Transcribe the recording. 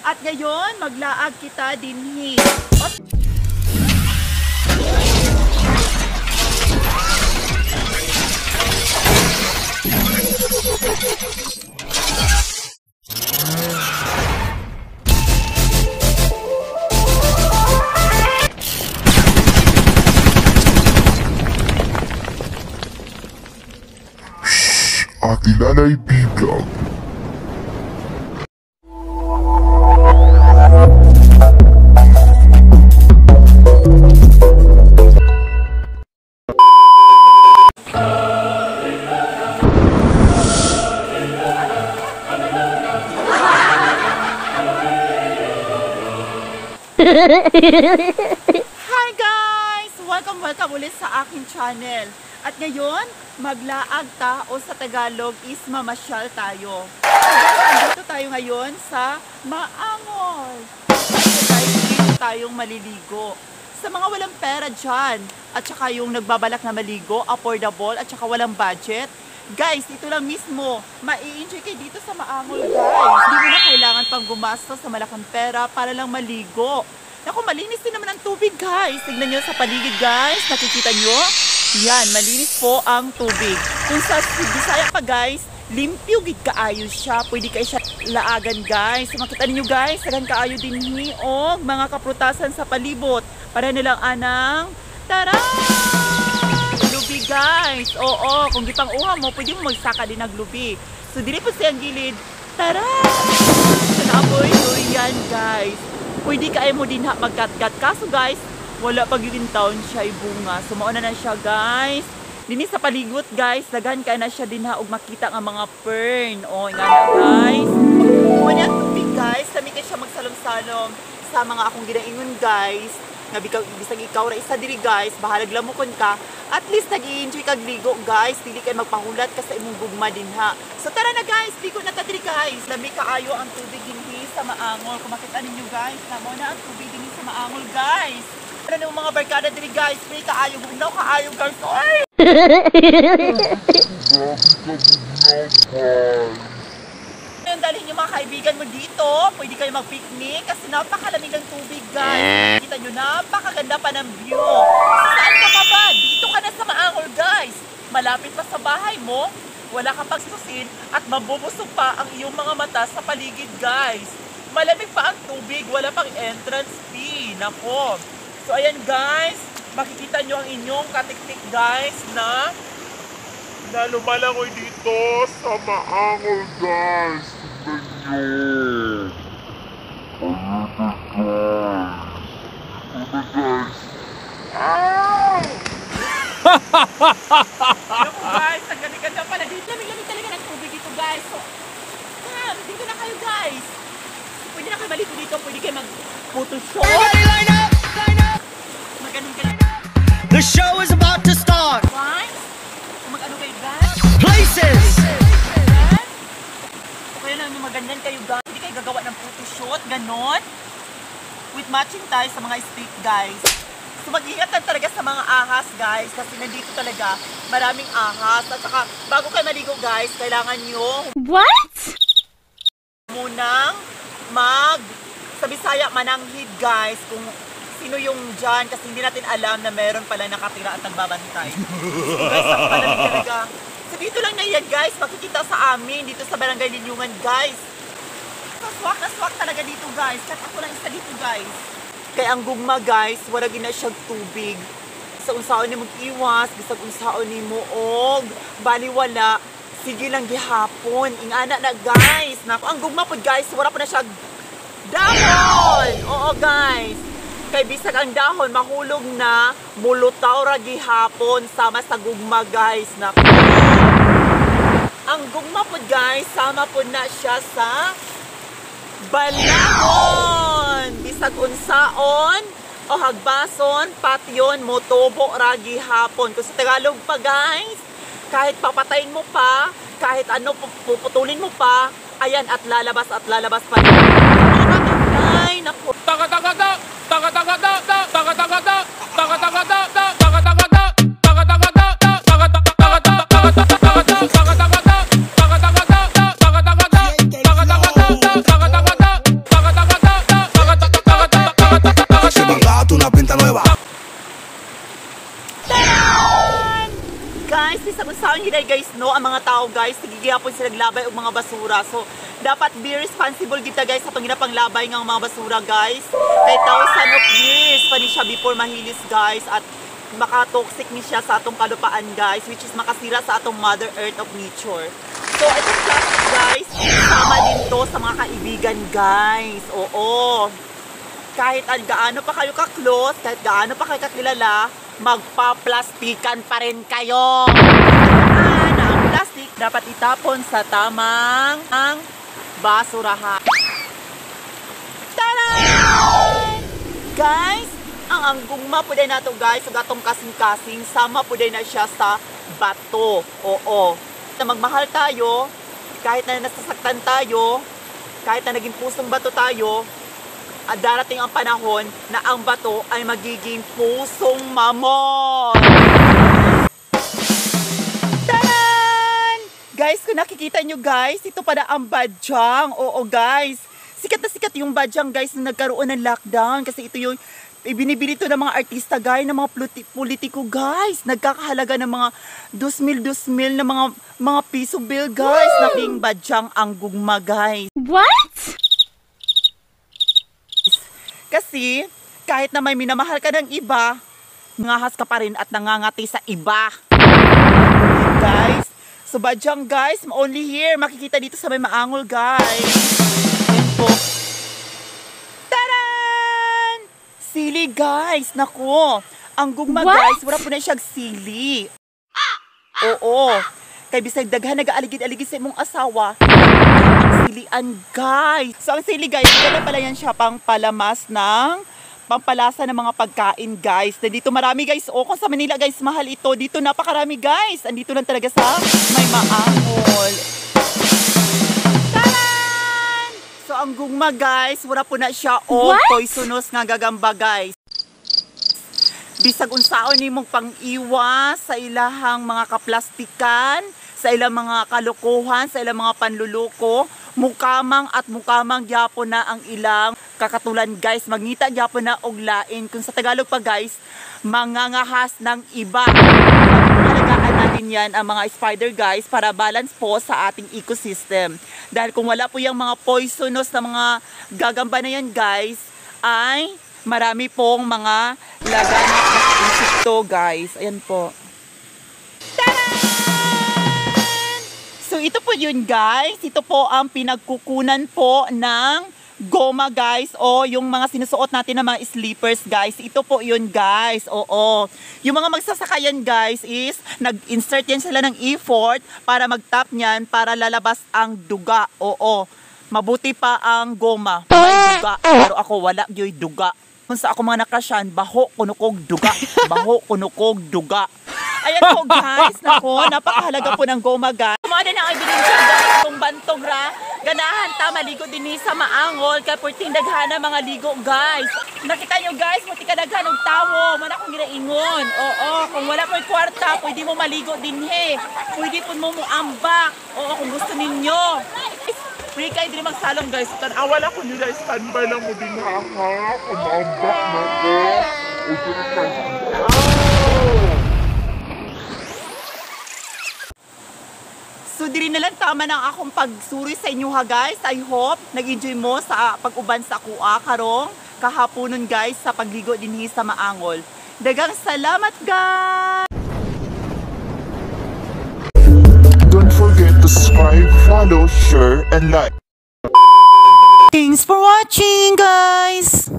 At ngayon, maglaag kita dinhi. Ate Nanay B-Vlog. Hi guys! Welcome ulit sa aking channel. At ngayon, maglaag ta o sa Tagalog is mamasyal tayo. Dito tayo ngayon sa Maangol. Dito tayong maliligo. Sa mga walang pera dyan, at saka yung nagbabalak na maligo, affordable, at saka walang budget, guys, ito lang mismo, mai-enjoy kayo dito sa Maangol, guys. Hindi mo na kailangan pang gumastos sa malaking pera para lang maligo. Naku, malinis din naman ang tubig, guys. Tignan nyo sa paligid, guys. Nakikita nyo? Yan, malinis po ang tubig. Kung sa Bisaya pa, guys, limpyo gid kaayo siya. Pwede kayo siya laagan, guys. Makita niyo guys, sagan kaayo din ni og mga kaprutasan sa palibot. Para nilang anang tara! Lubi, guys. Oo, kung gipang uha mo, pwede mo magsaka din ng lubi. So, dili po siyang gilid. Tara! Sanaboy, yan, guys. Pwede kayo mo din magkat-gat. Kaso, guys, wala pag yung taon siya bunga. Sumuuna na siya, guys. Dini sa paligot, guys, daghan ka na siya din og makita nga mga fern. O, nga na, guys. Wala ang tubig, guys. Kami kayo siya magsalom-salom sa mga akong ginaingon, guys. Nga bisag ikaw ra isa diri, guys. Bahalag lamukon ka. At least nag-i-enjoy kag ligo, guys. Dili kay magpahulat ka sa imong gugma din ha. So tara na, guys. Ligo na ta diri, guys. Lami kaayo ang tubig dinhi sa Maangol. Kung makita ninyo, guys, namo na ang tubig dinhi sa Maangol, guys. Ano ng mga barkada diri, guys? Free kaayo, bugnaw kaayo, guys. Oy! Ngayon, dalhin yung mga kaibigan mo dito. Pwede kayo mag-picnic kasi napakalamig ng tubig, guys. Kita nyo, napakaganda pa ng view. Saan ka pa ba? Dito ka na sa Maangol, guys. Malapit pa sa bahay mo. Wala kang pagsusin at mabubusog pa ang iyong mga mata sa paligid, guys. Malamig pa ang tubig. Wala pang entrance fee. Nako. So, ayan, guys. Makikita nyo ang inyong katiktik, guys, na lumalangoy dito sa Maangol, guys. Tignan nyo. Guys. Naku, guys, ang ganda-ganda pala dito. Lamig-lamig talaga ng tubig dito, guys. So, dito na kayo, guys. Pwede na kayo maligo dito. Pwede kayo mag-photoshoot. Line up! Line up! Magaling-galing. The show is about to start. Guys, kung mag-ano kayo, guys. Places. O kaya na maganyan kayo, guys. Hindi kayo gagawa ng photoshoot, ganon. With matching tayo sa mga stick, guys. So mag-ingat lang talaga sa mga ahas, guys. Kasi nandito talaga maraming ahas. At saka, bago kayo maligo, guys, kailangan nyo munang sa Bisaya mananghid, guys. Kung sino yung dyan, kasi hindi natin alam na meron pala nakatira at nagbabantay. So guys, napakalamig talaga. So dito lang na yan, guys. Makikita sa amin, dito sa Barangay Linyungan, guys. Swak na swak talaga dito, guys. Kat ako lang isa dito, guys. Kaya ang gugma, guys, wala gina siyang tubig. Sa unsaon ni mag-iwas, bisag unsaon ni muog, baliwala, sige lang gihapon. Ingana na, guys. Naku, ang gugma po, guys, wala pa na siya dahon. Oo, guys. Kay bisag ang dahon, mahulog na, mulutaw ra gihapon sama sa gugma, guys. Naku. Ang gugma po, guys, sama po na siya sa balahon. Bisag unsaon o hagbason, patyon, motobo, ragi hapon. Kung sa Tagalog pa, guys, kahit papatayin mo pa, kahit ano puputulin mo pa, ayan, at lalabas pa. Ay, naku. guys, bisag unsaon gid guys no, ang mga tao guys nagigihapon sila naglabay og mga basura. So dapat be responsible kita guys sa atong ginapanglabay ng mga basura guys. Kay thousand of years pa ni siya before mahilis guys at makatoxic ni siya sa atong kalupaan guys, which is makasira sa atong mother earth of nature. So itong plastic guys, sama din to sa mga kaibigan guys. Oo. Kahit gaano pa kayo ka-close, kahit gaano pa kayo kakilala, magpa-plastikan pa rin kayo. Ang plastic dapat itapon sa tamang basurahan. Tada! Guys, ang gugma po din nato guys, sa gatong kasing-kasing, sama po din na siya sa bato. Oo. Na magmahal tayo, kahit na nasasaktan tayo, kahit na naging pusong bato tayo, at darating ang panahon na ang bato ay magiging pusong mamon. Taran! Guys, kung nakikita nyo guys, ito pala ang badyang. Oo guys, sikat na sikat yung badyang guys na nagkaroon ng lockdown. Kasi ito yung ibinibili ito ng mga artista guys, ng mga politiko guys. Nagkakahalaga ng mga 2,000 na mga piso bill guys. Naking badyang ang gugma guys. What? Kasi, kahit na may minamahal ka ng iba, ngahas ka pa rin at nangangati sa iba. Guys, so badyang guys, only here, makikita dito sa may maangol guys. Yan po. Taran! Sili guys, nako. Ang gugma guys, wala po na siyang sili. Oo. Kay bisag daghan nag-aaligid-aligid sa imong asawa. Silian guys. So ang sili guys, kaya pala yan siya pang palamas ng pampalasa ng mga pagkain guys. Dito marami guys. O kung sa Manila guys, mahal ito. Dito napakarami guys. Andito lang talaga sa may maangol. Taran! So ang gugma guys, wala po na siya o poisonous nga gagamba guys. Bisag unsaon nimong pang-iwas sa ilahang mga kaplastikan, sa ilang mga kalokohan, sa ilang mga panluluko, mukamang at mukamang gyapon na ang ilang kakatulan guys. Mangita gyapon na og lain. Kung sa Tagalog pa guys, mangangahas ng iba. Alagaan natin yan ang mga spider guys para balance po sa ating ecosystem. Dahil kung wala po yung mga poisonous na mga gagamba na yan guys, ay marami pong mga laganap na insekto guys. Ayan po. So ito po yun guys, ito po ang pinagkukunan po ng goma guys o yung mga sinusuot natin ng mga sleepers guys. Ito po yun guys, oo. Yung mga magsasakayan guys is nag-insert yan sila ng effort para mag-tap niyan para lalabas ang duga, oo. Mabuti pa ang goma, may duga, pero ako wala yung duga. Kung sa ako mga nakasyan, baho kunukog duga, baho kunukog duga. Ayan po guys, nako, napakahalaga po ng goma guys. Kumada na ang ebidensya guys, kung bantog ra, ganahan ta, maligo din sa maangol, kaya purting daghana mga ligo guys. Nakita nyo guys, muti ka daghan og tawo, man akong ginaingon. Oo, kung wala po'y kwarta, pwede mo maligo din pwede po mo muambak. Oo, kung gusto ninyo. Free kayo din magsalong guys. Awal ako nila, standby lang mo din ha. Kumambak na ko. So diri na lang tama ng akong pagsuri sa inyo ha guys. I hope nag-enjoy mo sa pag-uban sa kuha karong kahaponon guys sa pagligo dinhi sa maangol. Daghang salamat guys! Don't forget to subscribe, follow, share, and like. Thanks for watching guys!